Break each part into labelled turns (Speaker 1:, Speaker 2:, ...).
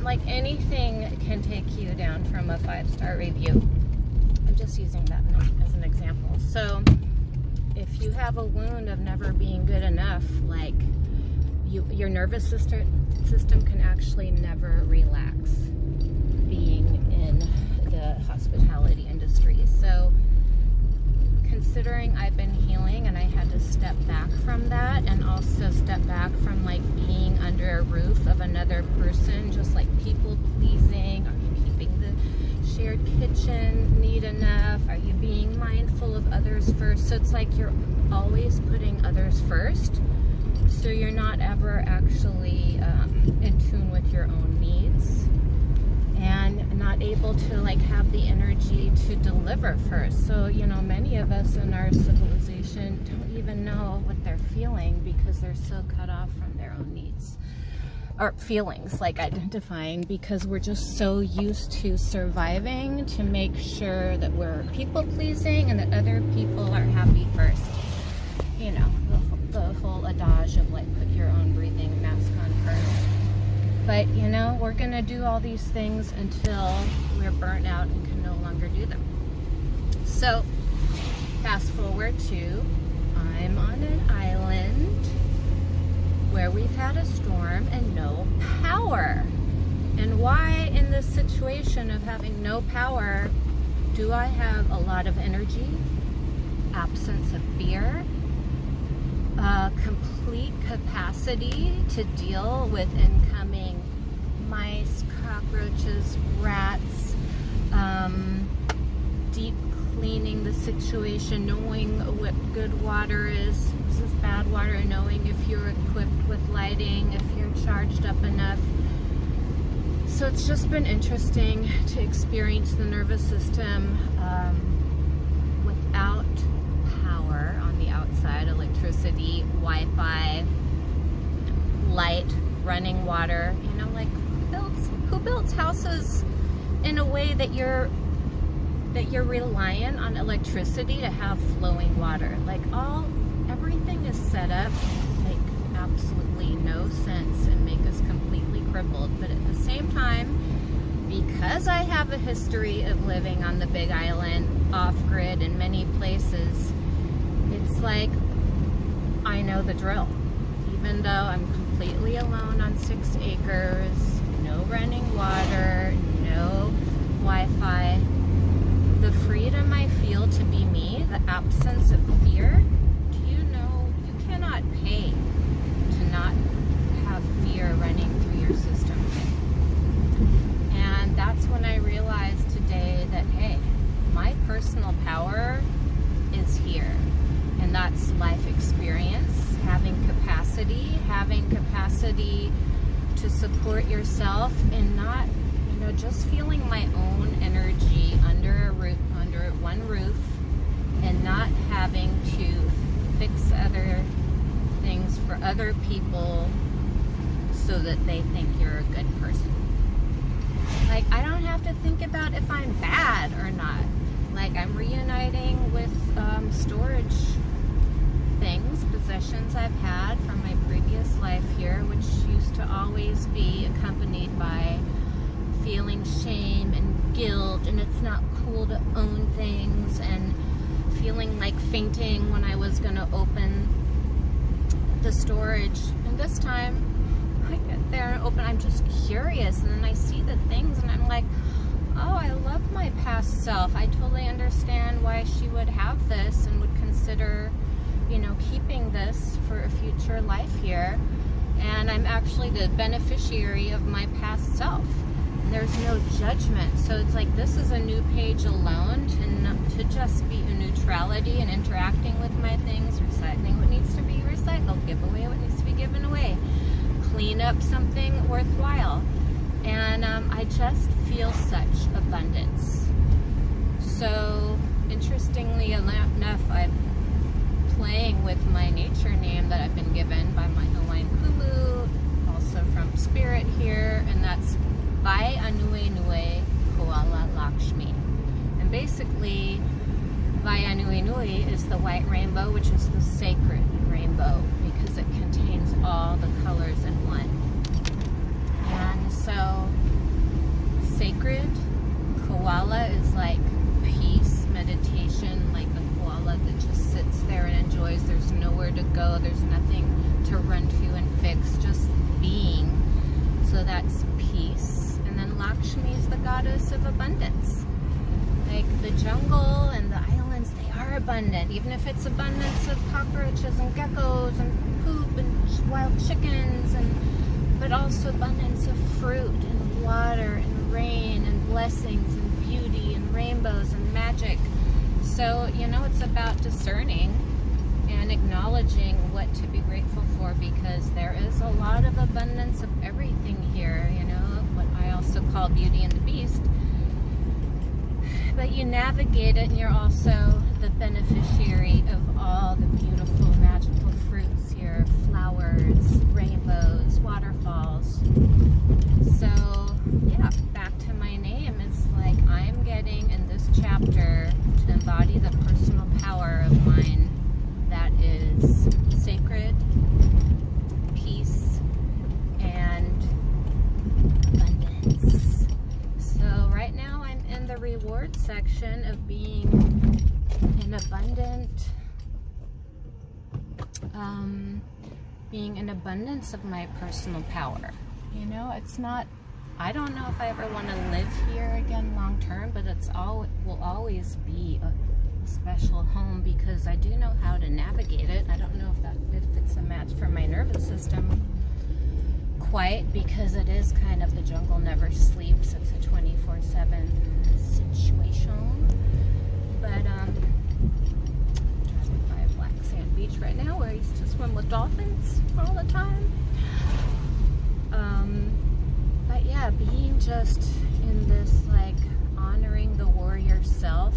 Speaker 1: like anything can take you down from a 5-star review. I'm just using that as an example. So if you have a wound of never being good enough, like your nervous system can actually never relax being in the hospitality industry. So considering I've been healing and I had to step back from that, and also step back from like being under a roof of another person, just like people pleasing. Are you keeping the shared kitchen neat enough? Are you being mindful of others first? So it's like you're always putting others first, so you're not ever actually in tune with your own needs, and not able to like have the energy to deliver first. So, you know, many of us in our civilization don't even know what they're feeling because they're so cut off from their own needs or feelings, like identifying, because we're just so used to surviving to make sure that we're people pleasing and that other people are happy first. You know, the whole adage of like put your own breathing mask on first. But, you know, we're going to do all these things until we're burnt out and can no longer do them. So, fast forward to, I'm on an island where we've had a storm and no power. And why in this situation of having no power do I have a lot of energy, absence of fear, complete capacity to deal with incoming mice, cockroaches, rats, deep cleaning the situation, knowing what good water is, this is bad water, knowing if you're equipped with lighting, if you're charged up enough. So it's just been interesting to experience the nervous system without power on the outside, electricity, Wi-Fi, light, running water. You know, like who builds houses in a way that you're reliant on electricity to have flowing water? Like everything is set up to make absolutely no sense and make us completely crippled. But at the same time, because I have a history of living on the Big Island, off-grid in many places, it's like I know the drill. Even though I'm completely alone on 6 acres, no running water, no Wi-Fi, the freedom I feel to be me, the absence of fear, do you know you cannot pay to not have fear running through your system? And that's when I realized today that, hey, my personal power is here. And that's life experience, having capacity to support yourself, and not, you know, just feeling my own energy under one roof, and not having to fix other things for other people so that they think you're a good person. Like, I don't have to think about if I'm bad or not. Like, I'm reuniting with storage things, possessions I've had from my previous life here, which used to always be accompanied by feeling shame and guilt, and it's not cool to own things, and feeling like fainting when I was going to open the storage. And this time I get there and open, I'm just curious, and then I see the things and I'm like, oh, I love my past self. I totally understand why she would have this and would consider, you know, keeping this for a future life here. And I'm actually the beneficiary of my past self. And there's no judgment. So it's like, this is a new page alone to just be in neutrality and interacting with my things, recycling what needs to be recycled, give away what needs to be given away, clean up something worthwhile. And I just feel such abundance. So interestingly enough, I'm playing with my nature name that I've been given by my Hawaiian Kumu, also from Spirit here, and that's Vai Anue Nue Koala Lakshmi. And basically, Vai Anue Nue is the white rainbow, which is the sacred rainbow, because it contains all the colors in one. And so koala is like peace, meditation, like the koala that just sits there and enjoys. There's nowhere to go. There's nothing to run to and fix, just being. So that's peace. And then Lakshmi is the goddess of abundance. Like the jungle and the islands, they are abundant. Even if it's abundance of cockroaches and geckos and poop and wild chickens, but also abundance of fruit and water and rain and blessings and beauty and rainbows and magic. So, you know, it's about discerning and acknowledging what to be grateful for, because there is a lot of abundance of everything here, you know, what I also call Beauty and the Beast. But you navigate it, and you're also the beneficiary of all the beautiful, magical fruits here, flowers, rainbows, waterfalls. So, yeah, back to my name. It's like I'm getting in this chapter to embody the personal power of mine that is sacred, peace, and abundance. So right now I'm in the reward section of being an abundance of my personal power. You know, it's not, I don't know if I ever want to live here again long term, but will always be a special home, because I do know how to navigate it. I don't know if it's a match for my nervous system quite, because it is kind of the jungle never sleeps. It's a 24/7 situation. But driving by a black sand beach right now where I used to swim with dolphins all the time. But yeah, being just in this, like, honoring the warrior self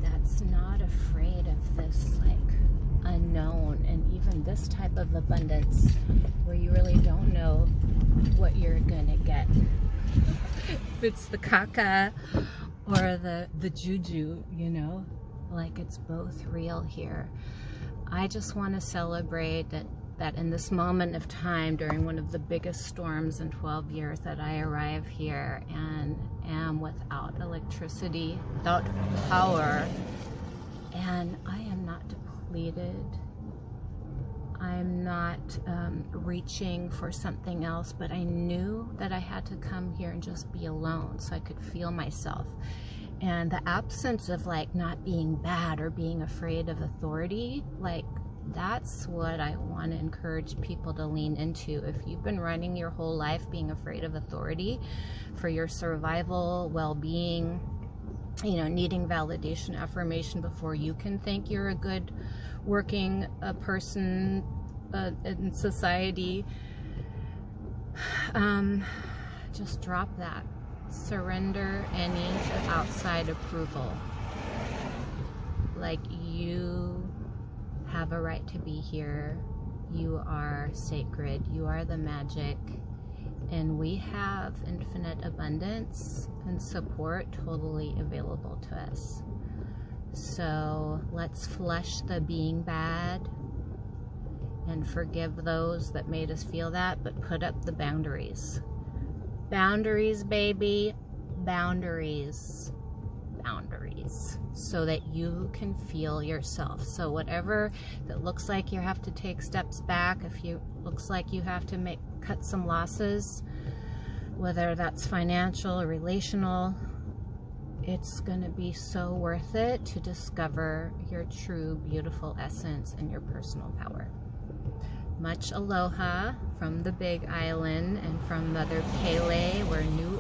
Speaker 1: that's not afraid of this, like, unknown, and even this type of abundance where you really don't know what you're gonna get. If it's the caca or the juju, you know, like, it's both real here. I just want to celebrate that in this moment of time, during one of the biggest storms in 12 years, that I arrive here and am without electricity, without power, and I am not depleted. I'm not reaching for something else, but I knew that I had to come here and just be alone so I could feel myself. And the absence of, like, not being bad or being afraid of authority, like, that's what I want to encourage people to lean into. If you've been running your whole life being afraid of authority for your survival, well-being, you know, needing validation, affirmation before you can think you're a good working person in society, just drop that. Surrender any outside approval. Like, you have a right to be here. You are sacred. You are the magic. And we have infinite abundance and support totally available to us. So let's flush the being bad and forgive those that made us feel that, but put up the boundaries. Boundaries, baby. Boundaries. Boundaries. So that you can feel yourself. So whatever that looks like you have to take steps back, if you looks like you have to cut some losses, whether that's financial or relational, it's going to be so worth it to discover your true beautiful essence and your personal power. Much aloha from the Big Island and from Mother Pele, where new